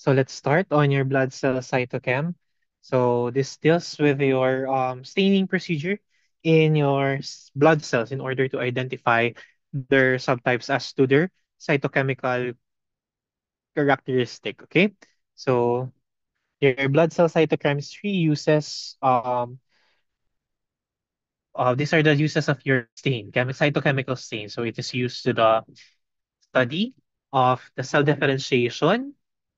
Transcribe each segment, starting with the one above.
So let's start on your blood cell cytochem. So this deals with your staining procedure in your blood cells in order to identify their subtypes as to their cytochemical characteristic. Okay, so your blood cell cytochemistry uses these are the uses of your stain, cytochemical stain. So it is used to the study of the cell differentiation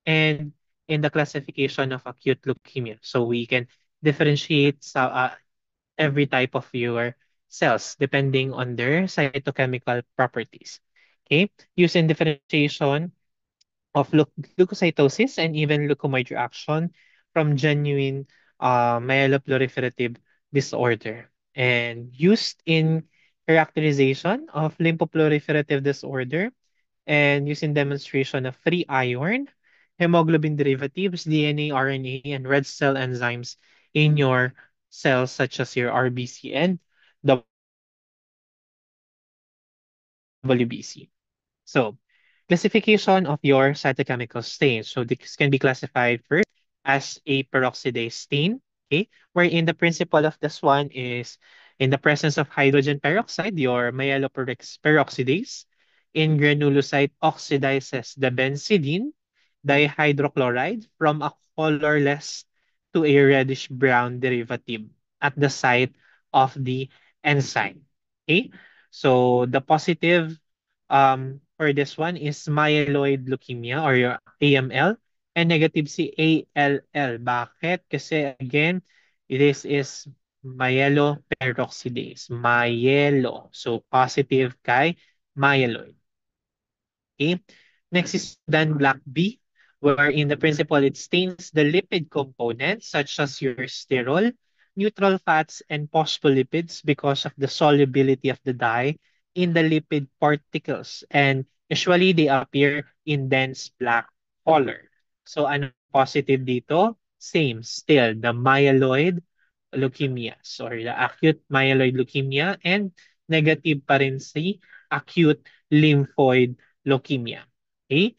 and in the classification of acute leukemia. So we can differentiate every type of your cells depending on their cytochemical properties. Okay, using differentiation of leukocytosis and even leukocyte reaction from genuine myeloproliferative disorder and used in characterization of lymphoproliferative disorder and using demonstration of free iron, hemoglobin derivatives, DNA, RNA, and red cell enzymes in your cells such as your RBC and WBC. So, classification of your cytochemical stains. So, this can be classified first as a peroxidase stain, okay, wherein the principle of this one is in the presence of hydrogen peroxide, your peroxidase in granulocyte oxidizes the benzidine dihydrochloride from a colorless to a reddish brown derivative at the site of the enzyme. Okay, so the positive for this one is myeloid leukemia or your AML and negative si ALL. Bakit? Kasi again, this is myeloperoxidase. Myelo. So positive kay myeloid. Okay. Next is then black B, wherein the principle it stains the lipid components such as your sterol, neutral fats, and phospholipids because of the solubility of the dye in the lipid particles. And usually they appear in dense black color. So ano positive dito? Same, still the myeloid leukemias or the acute myeloid leukemia and negative pa rin si acute lymphoid leukemia. Okay?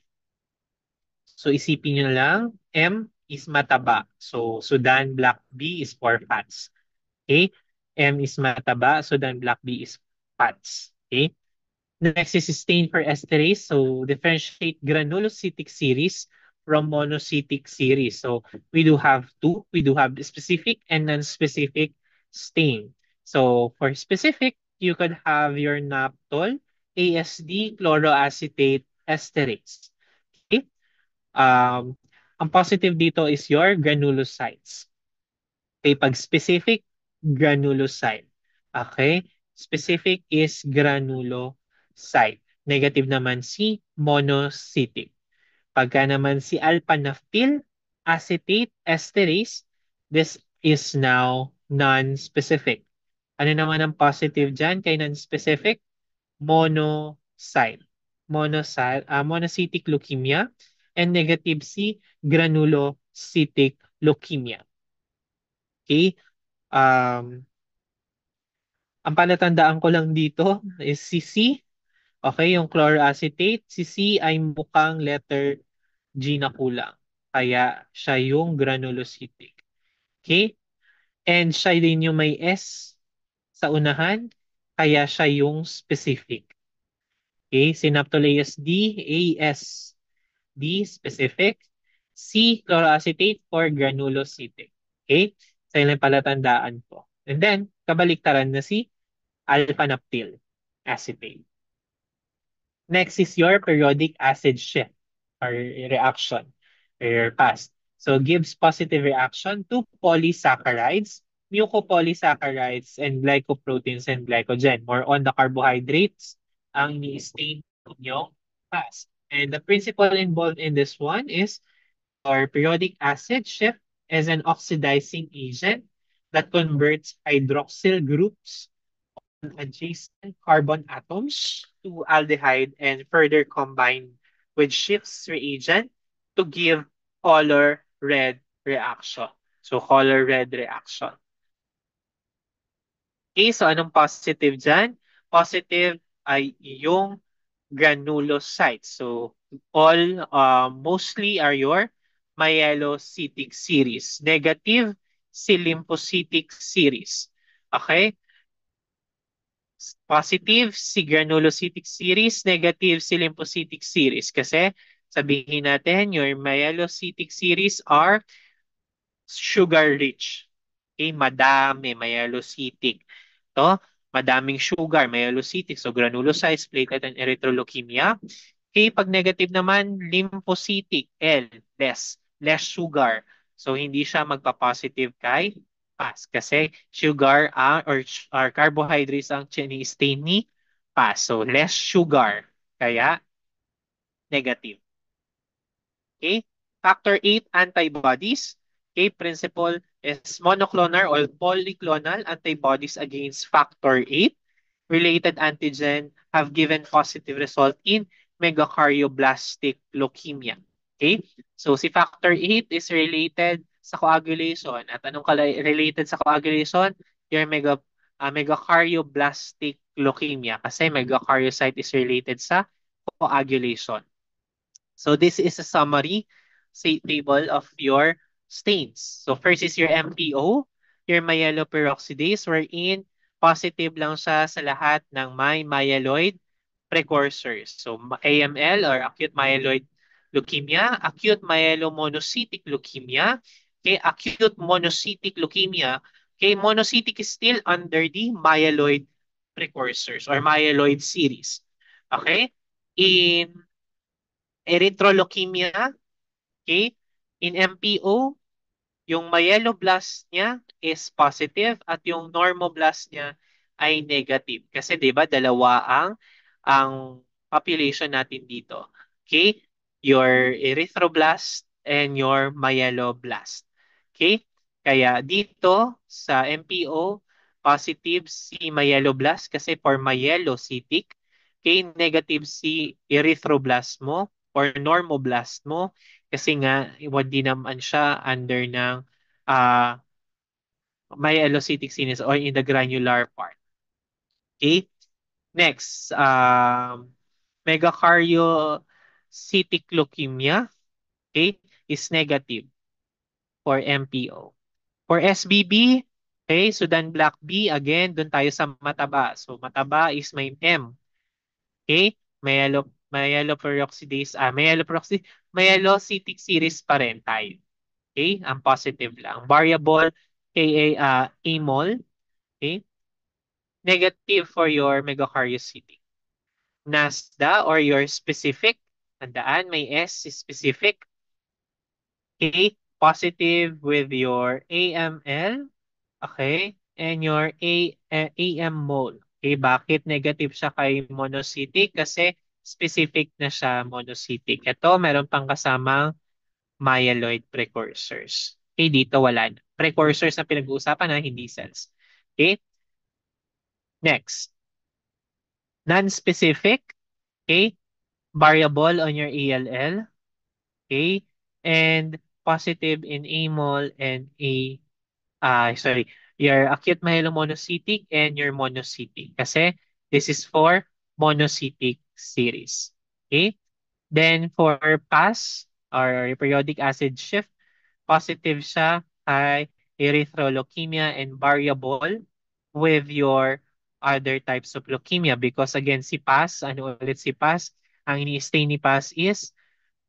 So isipin nyo lang, M is mataba. So Sudan Black B is for fats. Okay? M is mataba, Sudan Black B is fats. Okay? Next is stain for esterase. So differentiate granulocytic series from monocytic series. So we do have two. We do have specific and non-specific stain. So for specific, you could have your naphtol, ASD, chloroacetate, esterase. Okay? Um, ang positive dito is your granulocytes. Okay, pag specific, granulocyte. Okay? Specific is granulocyte. Negative naman si monocytic. Pagka naman si alpha-naphthyl acetate esterase, this is now non-specific. Ano naman ang positive dyan kay non-specific? Monocyte. Monocytic leukemia and negative si granulocytic leukemia. Okay? Um, ang palatandaan ko lang dito is si C. Okay, yung chloroacetate. Si C ay mukhang letter G na kulang. Kaya siya yung granulocytic. Okay? And siya din yung may S sa unahan. Kaya siya yung specific. Okay? Synaptoleus D, AS. D, specific. C, chloroacetate for granulocytic. Okay? Sa ilang palatandaan po. And then, kabaliktaran na si alpha-naphthyl acetate. Next is your periodic acid shift or reaction or past. So gives positive reaction to polysaccharides, mucopolysaccharides, and glycoproteins and glycogen. More on the carbohydrates ang ini-stain yung past. And the principle involved in this one is our periodic acid shift is an oxidizing agent that converts hydroxyl groups adjacent carbon atoms to aldehyde and further combine with Schiff's reagent to give color red reaction. So color red reaction. Okay, so anong positive dyan? Positive ay yung granulocytes. So all mostly are your myelocytic series. Negative, si lymphocytic series. Okay? Positive, si granulocytic series. Negative, si lymphocytic series. Kasi sabihin natin, your myelocytic series are sugar rich. Okay, madami, myelocytic. To, madaming sugar, myelocytic, so granulocytes, platelet, and erythroleukemia. Okay, pag negative naman, lymphocytic, L, less, less sugar. So hindi siya magpa-positive kay PAS kasi sugar or carbohydrates ang stain ni PAS. So less sugar, kaya negative. Okay? Factor 8 antibodies. Okay, principle is monoclonal or polyclonal antibodies against factor 8 related antigen have given positive result in megakardioblastic leukemia. Okay? So si factor 8 is related sa coagulation. At anong related sa coagulation? Your megakardioblastic leukemia kasi megakaryocyte is related sa coagulation. So this is a summary say, table of your stains. So first is your MPO, your myeloperoxidase, wherein positive lang siya sa lahat ng may myeloid precursors. So AML or acute myeloid leukemia, acute myelomonocytic leukemia, okay, acute monocytic leukemia, okay, monocytic is still under the myeloid precursors or myeloid series. Okay? In erythroleukemia, okay? In MPO, yung myeloblast niya is positive at yung normoblast niya ay negative. Kasi 'di ba dalawa ang population natin dito. Okay? Your erythroblast and your myeloblast. Okay? Kaya dito sa MPO, positive si myeloblast kasi for myelocytic. Okay? Negative si erythroblast mo or normoblast mo kasi nga hindi naman siya under ng uh, myelocytic sinus or in the granular part. Okay? Next, megakaryocytic leukemia, okay, is negative for MPO. For SBB, okay, Sudan Black B, again, doon tayo sa mataba. So, mataba is may M. Okay? Myelocytic series pa rin tayo. Okay? Ang positive lang. Variable, amol. Okay? Negative for your megakaryocytic. NASDA or your specific. Tandaan, may S is specific. Okay? Positive with your AML. Okay? And your AM mole. Okay? Bakit negative siya kay monocytic? Kasi specific na siya monocytic. Ito, meron pang kasamang myeloid precursors. Okay? Dito wala na. Precursors na pinag-uusapan na, hindi cells. Okay? Next. Non-specific. Okay? Variable on your ALL. Okay? And positive in AMOL and your acute myelomonocytic and your monocytic. Kasi this is for monocytic series. Okay? Then for PAS or periodic acid shift, positive siya kay erythroleukemia and variable with your other types of leukemia because again si PAS, ano ulit si PAS? Ang ini-stain ni PAS is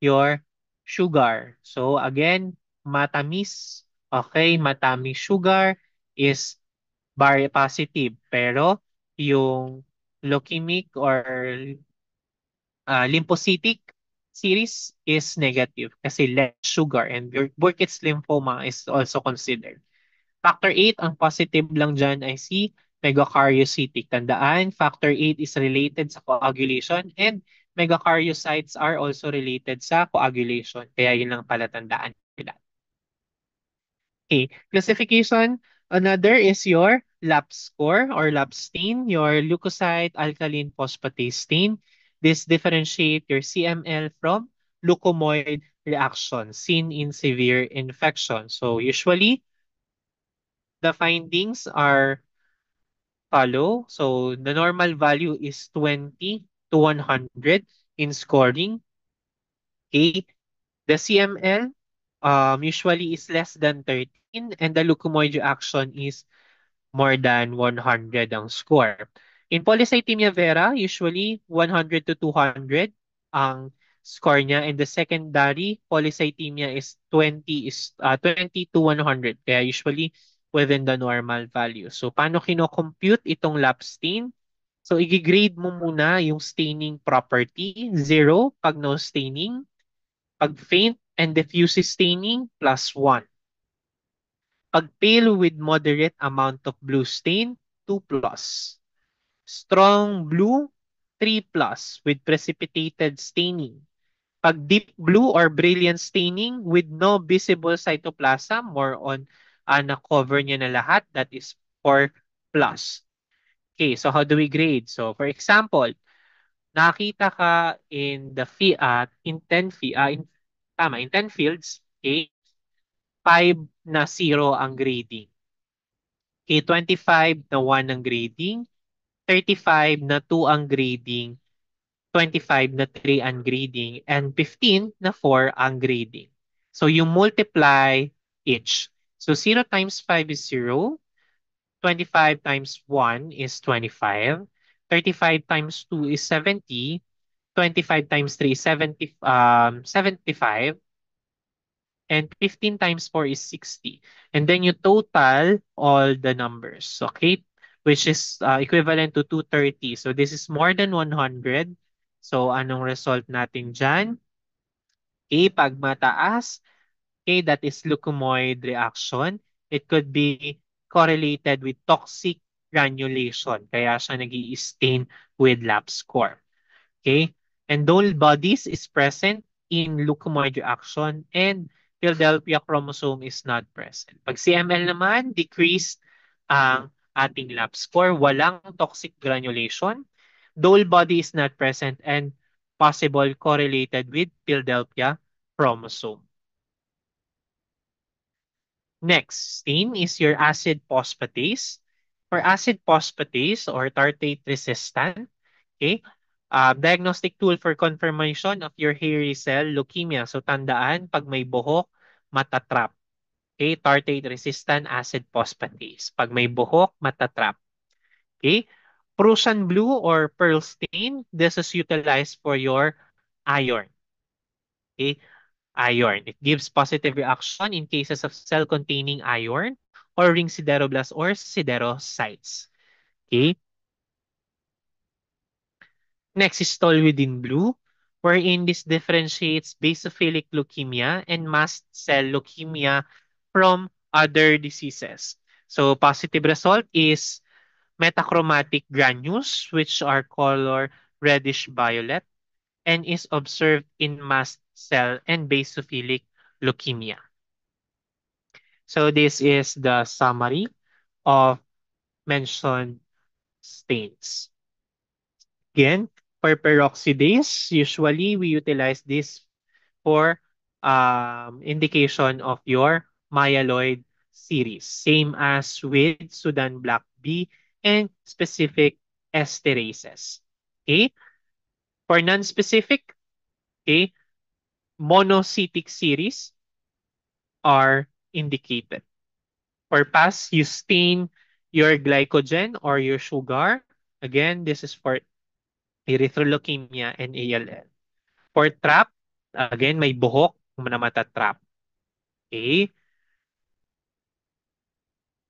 your sugar. So again, matamis, okay, matamis sugar is very positive. Pero yung leukemic or lymphocytic series is negative kasi less sugar and your Burkitt's lymphoma is also considered. Factor 8, ang positive lang dyan ay si megakaryocytic. Tandaan, factor 8 is related sa coagulation and megakaryocytes are also related sa coagulation. Kaya yun lang pala tandaan nila. Okay, classification. Another is your LAP score or LAP stain, your leukocyte alkaline phosphatase stain. This differentiate your CML from leukomoid reaction seen in severe infection. So usually, the findings are follow. So the normal value is 20 to 100 in scoring. Okay. The CML usually is less than 13 and the leukemoid reaction is more than 100 ang score. In polycythemia vera, usually 100 to 200 ang score niya and the secondary polycythemia is 20 to 100 kaya usually within the normal value. So paano kino-compute itong lap stain? So i-grade mo muna yung staining property, 0 pag no staining, pag faint and diffuse staining, +1. Pag pale with moderate amount of blue stain, 2 plus. Strong blue, 3 plus with precipitated staining. Pag deep blue or brilliant staining with no visible cytoplasm, more on na-cover niya na lahat, that is 4 plus. Okay, so how do we grade? So for example, nakita ka in the in 10 in 10 fields, okay, 5 na 0 ang grading. Okay, 25 na 1 ang grading, 35 na 2 ang grading, 25 na 3 ang grading, and 15 na 4 ang grading. So you multiply each. So 0 times 5 is 0, 25 times 1 is 25, 35 times 2 is 70, 25 times 3 is 75, and 15 times 4 is 60. And then you total all the numbers, okay? Which is equivalent to 230. So this is more than 100. So anong result natin dyan? Okay, pag mataas, okay, that is leukemoid reaction. It could be correlated with toxic granulation. Kaya siya nag stain with lab score. Okay? And Dole bodies is present in leukemoid reaction and Philadelphia chromosome is not present. Pag CML naman, decreased ang ating lab score. Walang toxic granulation. Dole body is not present and possible correlated with Philadelphia chromosome. Next stain is your acid phosphatase. For acid phosphatase or tartrate resistant, okay, diagnostic tool for confirmation of your hairy cell leukemia. So tandaan, pag may buhok, matatrap. Okay, tartrate resistant acid phosphatase. Pag may buhok, matatrap. Okay, Prussian blue or pearl stain, this is utilized for your iron. Okay, iron. It gives positive reaction in cases of cell containing iron or ring sideroblasts or siderocytes. Okay. Next is toluidine blue, wherein this differentiates basophilic leukemia and mast cell leukemia from other diseases. So positive result is metachromatic granules, which are color reddish violet, and is observed in mast cell and basophilic leukemia. So this is the summary of mentioned stains. Again, for peroxidase, usually we utilize this for indication of your myeloid series. Same as with Sudan Black B and specific esterases. Okay? For non-specific, okay, monocytic series are indicated. For PAS, you stain your glycogen or your sugar. Again, this is for erythroleukemia and ALL. For TRAP, again, may buhok na matatrap. Okay?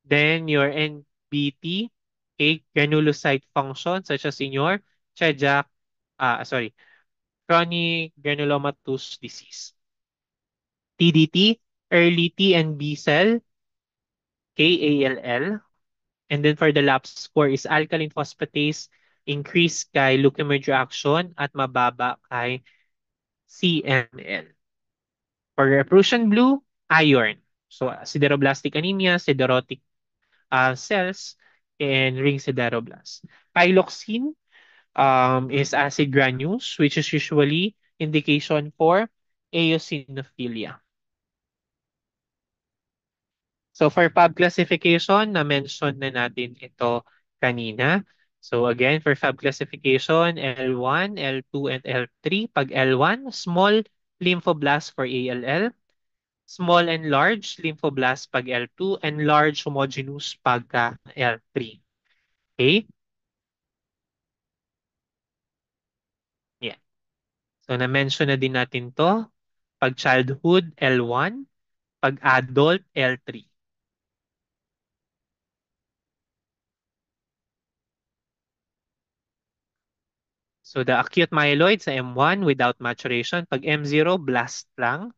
Then your NBT, okay, granulocyte function such as in your Chejack, chronic granulomatous disease. TDT, early T and B cell, KALL. And then for the LAPS score is alkaline phosphatase, increased kay leukemia reaction at mababa kay CML. For Prussian blue, iron. So sideroblastic anemia, siderotic cells, and ring sideroblasts. Pyloxine is acid granules, which is usually indication for eosinophilia. So for Fab classification, na-mention na natin ito kanina. So again, for Fab classification, L1, L2, and L3. Pag L1, small lymphoblast for ALL. Small and large lymphoblast pag L2 and large homogeneous pagka L3. Okay? Yeah. So na-mention na din natin to. Pag childhood, L1. Pag adult, L3. So the acute myeloid sa M1 without maturation. Pag M0, blast lang.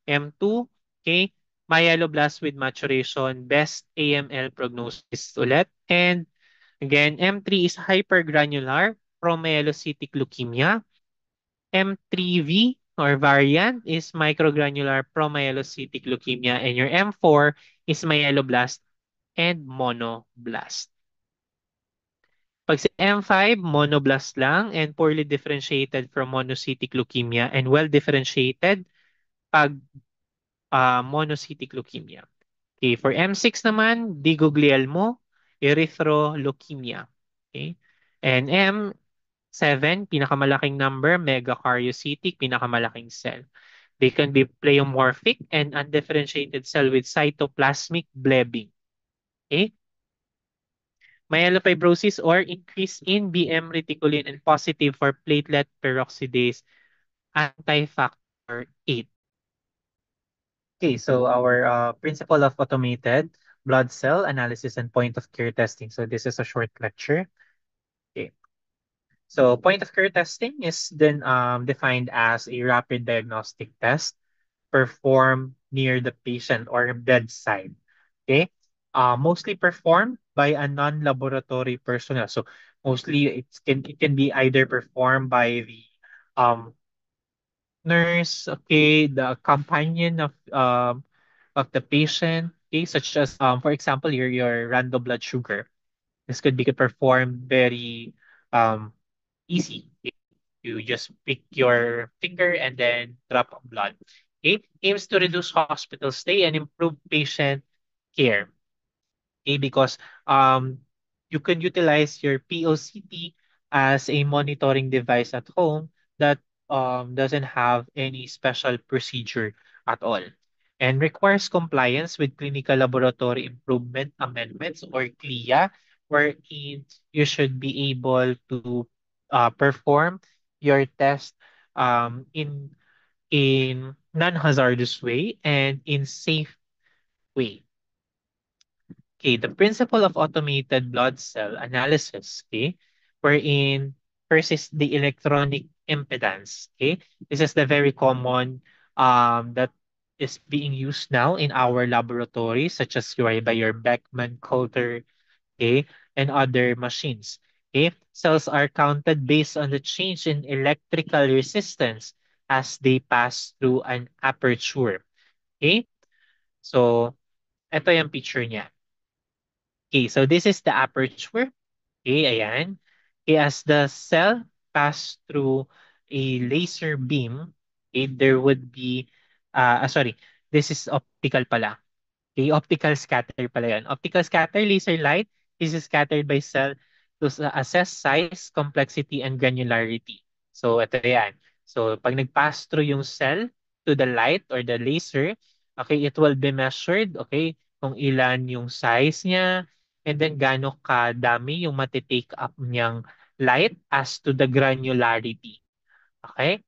M2, okay, myeloblast with maturation, best AML prognosis ulit. And again, M3 is hypergranular promyelocytic leukemia. M3V or variant is microgranular promyelocytic leukemia. And your M4 is myeloblast and monoblast. Pag sa M5, monoblast lang and poorly differentiated from monocytic leukemia and well differentiated pag monocytic leukemia. Okay, for M6 naman, digoglielmo, erythroleukemia. Okay? And M7, pinakamalaking number, megakaryocytic, pinakamalaking cell. They can be pleomorphic and undifferentiated cell with cytoplasmic blebbing. Okay? Myelofibrosis or increase in BM reticulin and positive for platelet peroxidase anti-factor 8. Okay, so our principle of automated blood cell analysis and point of care testing. So this is a short lecture. Okay. So point of care testing is then defined as a rapid diagnostic test performed near the patient or bedside. Okay. Mostly performed by a non-laboratory personnel. So mostly it can be either performed by the um, nurse, okay, the companion of the patient, okay, such as for example your random blood sugar. This could be performed very um easy. You just pick your finger and then drop of blood. Okay, aims to reduce hospital stay and improve patient care. Okay, because you can utilize your POCT as a monitoring device at home that doesn't have any special procedure at all and requires compliance with clinical laboratory improvement amendments or CLIA, wherein you should be able to perform your test in non-hazardous way and in safe way. Okay, the principle of automated blood cell analysis, okay, wherein first is the electronic impedance, okay. This is the very common that is being used now in our laboratories, such as by your Beckman Coulter, okay, and other machines. Okay, cells are counted based on the change in electrical resistance as they pass through an aperture. Okay, so ito yung picture niya. Okay, so this is the aperture. Okay, ayan. Okay, as the cell pass through a laser beam, okay, there would be, sorry, this is optical pala. Okay, optical scatter pala yan. Optical scatter, laser light is scattered by cell to assess size, complexity, and granularity. So, ito yan. So, pag nag-pass through yung cell to the light or the laser, okay, it will be measured, okay, kung ilan yung size niya, and then gaano kadami yung matitake up niyang light as to the granularity. Okay?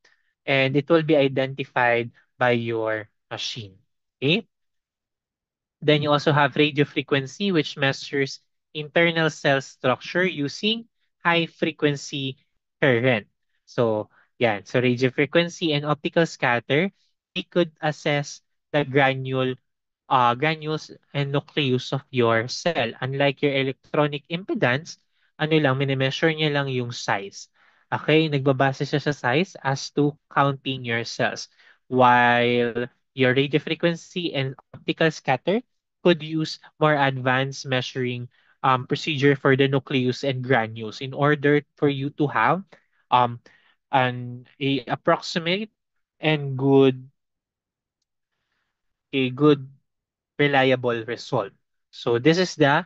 And it will be identified by your machine. Okay? Then you also have radio frequency, which measures internal cell structure using high frequency current. So, yeah, so radio frequency and optical scatter, we could assess the granules and nucleus of your cell. Unlike your electronic impedance, ano lang, minimeasure niya lang yung size. Okay, nagbabase siya sa size as to counting your cells. While your radio frequency and optical scatter could use more advanced measuring procedure for the nucleus and granules in order for you to have um, a approximate and good reliable result. So this is the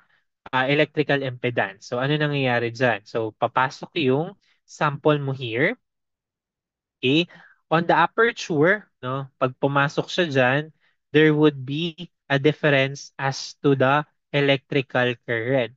electrical impedance. So ano nangyayari dyan? So papasok yung sample mo here. Okay? On the aperture, no, pag pumasok siya dyan, there would be a difference as to the electrical current,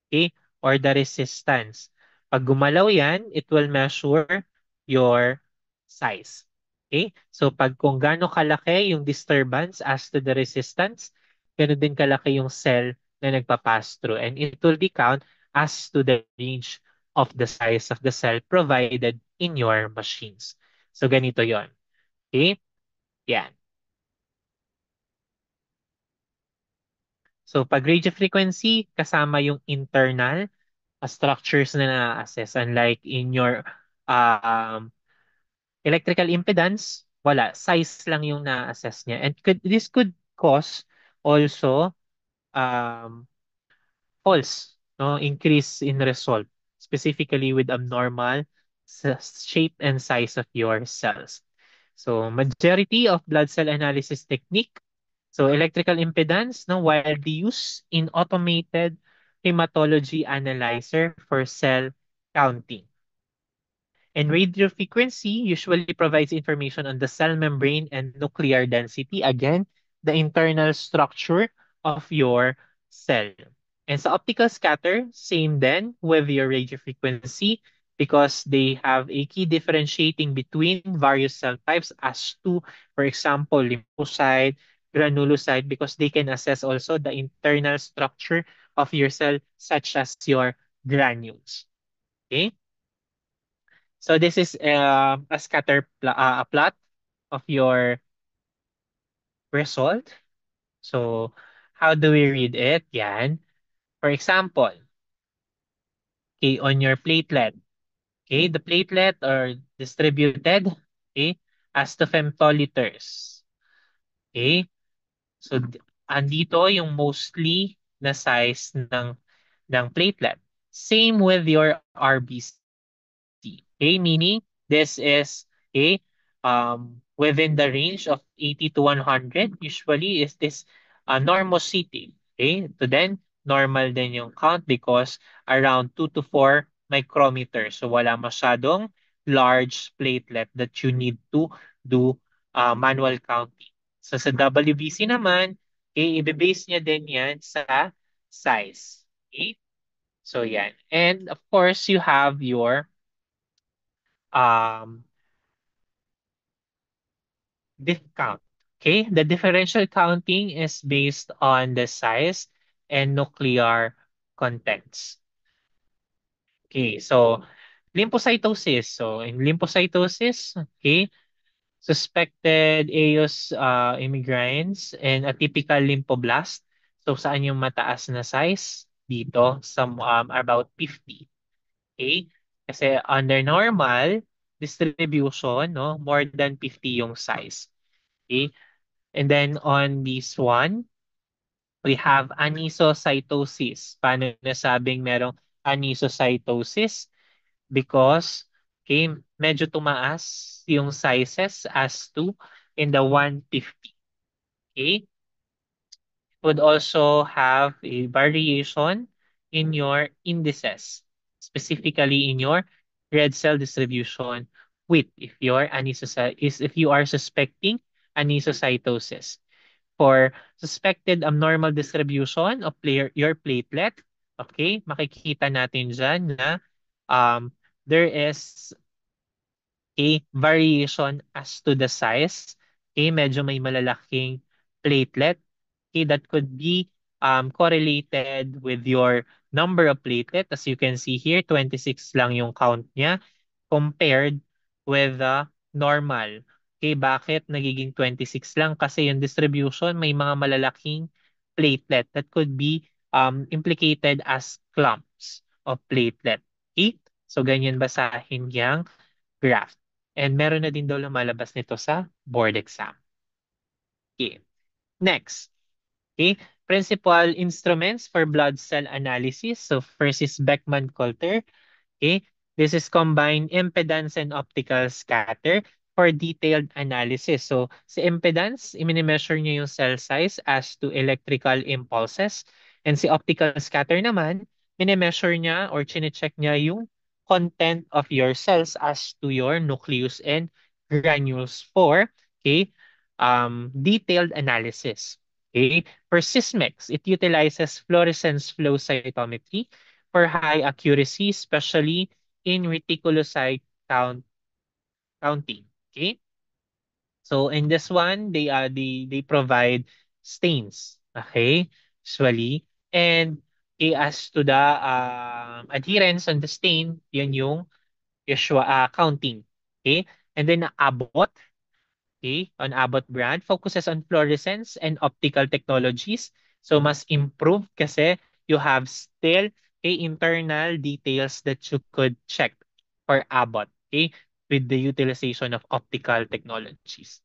okay, or the resistance. Pag gumalaw yan, it will measure your size. Okay? So pag kung gaano kalaki yung disturbance as to the resistance, ganoon din kalaki yung cell na nagpa-pass through. And it will be count as to the range of the size of the cell provided in your machines. So ganito yon. Okay? Yan. So pag radio frequency, kasama yung internal structures na na-assess. Unlike in your um, electrical impedance, wala. Size lang yung na-assess niya. And this could cause also um, false, no? Increase in result, specifically with abnormal shape and size of your cells. So majority of blood cell analysis technique, so electrical impedance, no, widely used in automated hematology analyzer for cell counting. And radiofrequency usually provides information on the cell membrane and nuclear density. Again, the internal structure of your cell. And sa optical scatter, same then with your radiofrequency because they have a key differentiating between various cell types as to, for example, lymphocyte, granulocyte, because they can assess also the internal structure of your cell, such as your granules. Okay? So this is a a plot of your result. So how do we read it? Yan. For example, okay, on your platelet, okay, the platelet are distributed, okay, as to femtoliters. Okay? So andito yung mostly na size ng platelet. Same with your RBC. Okay, meaning this is within the range of 80 to 100. Usually is this normosity. Okay, so then normal din yung count because around 2 to 4 micrometers. So wala masyadong large platelet that you need to do manual counting. So sa WBC naman, okay, i-base niya din yan sa size. Okay? So yan. And of course, you have your um, diff count. Okay, the differential counting is based on the size and nuclear contents. Okay, so lymphocytosis. So in lymphocytosis, okay, suspected EOS immigrants and atypical lymphoblast. So saan yung mataas na size? Dito, some about 50. Okay? Kasi under normal distribution, no, more than 50 yung size. Okay? And then on this one, we have anisocytosis. Paano nasabing merong anisocytosis? Because, okay, medyo tumaas yung sizes as to in the 150. Okay? Would also have a variation in your indices, specifically in your red cell distribution with if you are suspecting anisocytosis. For suspected abnormal distribution of your platelet, okay, makikita natin dyan na um, there is a variation as to the size. Okay, medyo may malalaking platelet. Okay, that could be correlated with your number of platelet. As you can see here, 26 lang yung count niya compared with the normal. Okay, bakit nagiging 26 lang? Kasi yung distribution may mga malalaking platelet that could be implicated as clumps of platelet. Okay? So, ganyan basahin yung graph. And meron na din daw lumalabas nito sa board exam. Okay. Next. Okay. Principal instruments for blood cell analysis. So first is Beckman-Coulter. Okay. This is combined impedance and optical scatter for detailed analysis. So sa impedance, i-measure niya yung cell size as to electrical impulses. And si optical scatter naman, mini-measure niya or chine-check niya yung content of your cells as to your nucleus and granules for, okay, detailed analysis. Okay? For Sysmex, it utilizes fluorescence flow cytometry for high accuracy, especially in reticulocyte counting. Okay? So in this one, they provide stains, okay, usually. And okay, as to the adherence on the stain, yun yung usual counting. Okay? And then Abbott, okay, on Abbott brand, focuses on fluorescence and optical technologies. So mas improve kasi you have still internal details that you could check for Abbott, okay, with the utilization of optical technologies.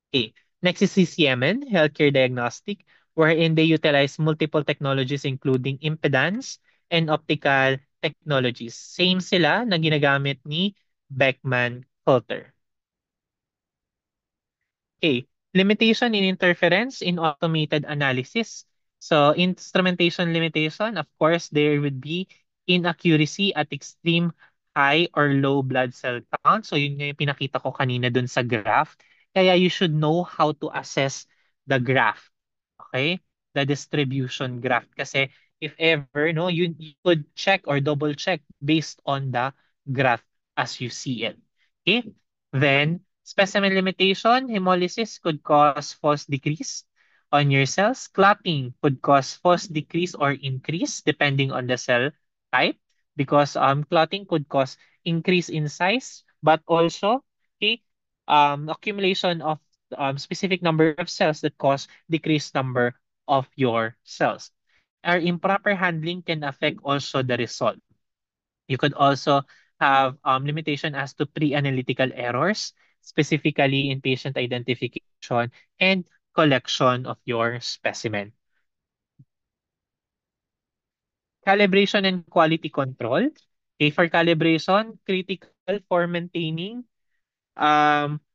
Okay. Next is CCMN, Healthcare Diagnostic, wherein they utilize multiple technologies including impedance and optical technologies. Same sila na ginagamit ni Beckman Coulter. Okay. Limitation in interference in automated analysis. So instrumentation limitation, of course, there would be inaccuracy at extreme high or low blood cell count. So yun nga yung pinakita ko kanina dun sa graph. Kaya you should know how to assess the graph. Okay? The distribution graph. Kasi if ever, no, you could check or double check based on the graph as you see it. Okay? Then, specimen limitation, hemolysis could cause false decrease on your cells. Clotting could cause false decrease or increase depending on the cell type because clotting could cause increase in size, but also okay, accumulation of specific number of cells that cause decreased number of your cells. Our improper handling can affect also the result. You could also have limitation as to pre-analytical errors, specifically in patient identification and collection of your specimen. Calibration and quality control. Okay, for calibration, critical for maintaining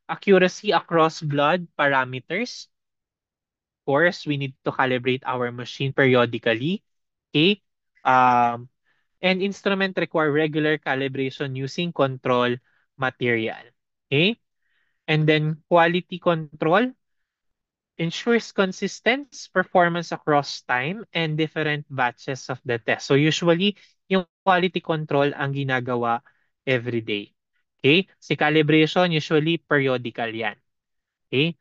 accuracy across blood parameters. Of course, we need to calibrate our machine periodically. Okay. Um, and instrument require regular calibration using control material. Okay? And then quality control ensures consistent performance across time and different batches of the test. So usually, yung quality control ang ginagawa every day. Okay? Si calibration, usually periodical yan. Okay?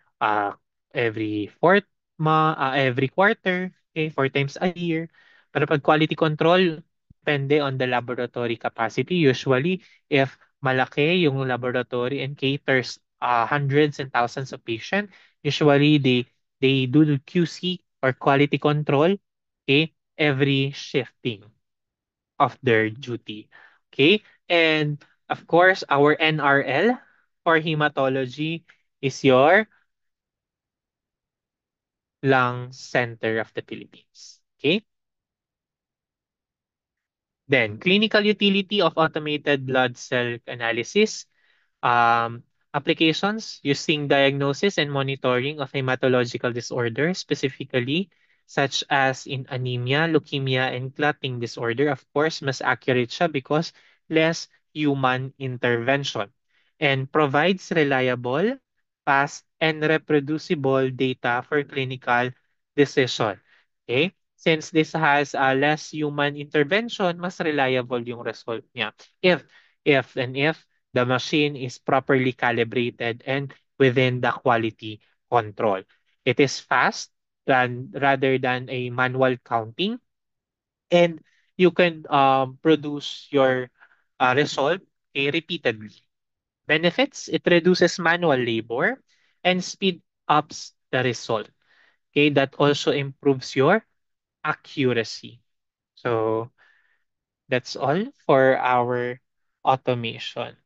Every quarter, okay, 4 times a year. Pero pag quality control, depende on the laboratory capacity. Usually, if malaki yung laboratory and caters hundreds and thousands of patients, usually they do the QC or quality control, okay, every shifting of their duty. Okay? And of course, our NRL for hematology is your lung center of the Philippines. Okay? Then, clinical utility of automated blood cell analysis. Um, Applications using diagnosis and monitoring of hematological disorders, specifically such as in anemia, leukemia, and clotting disorder. Of course, mas accurate siya because less human intervention and provides reliable, fast, and reproducible data for clinical decision. Okay? Since this has less human intervention, mas reliable yung result niya. If the machine is properly calibrated and within the quality control. It is fast rather than a manual counting, and you can produce your result repeatedly. Benefits, it reduces manual labor and speed ups the result. Okay, that also improves your accuracy. So that's all for our automation.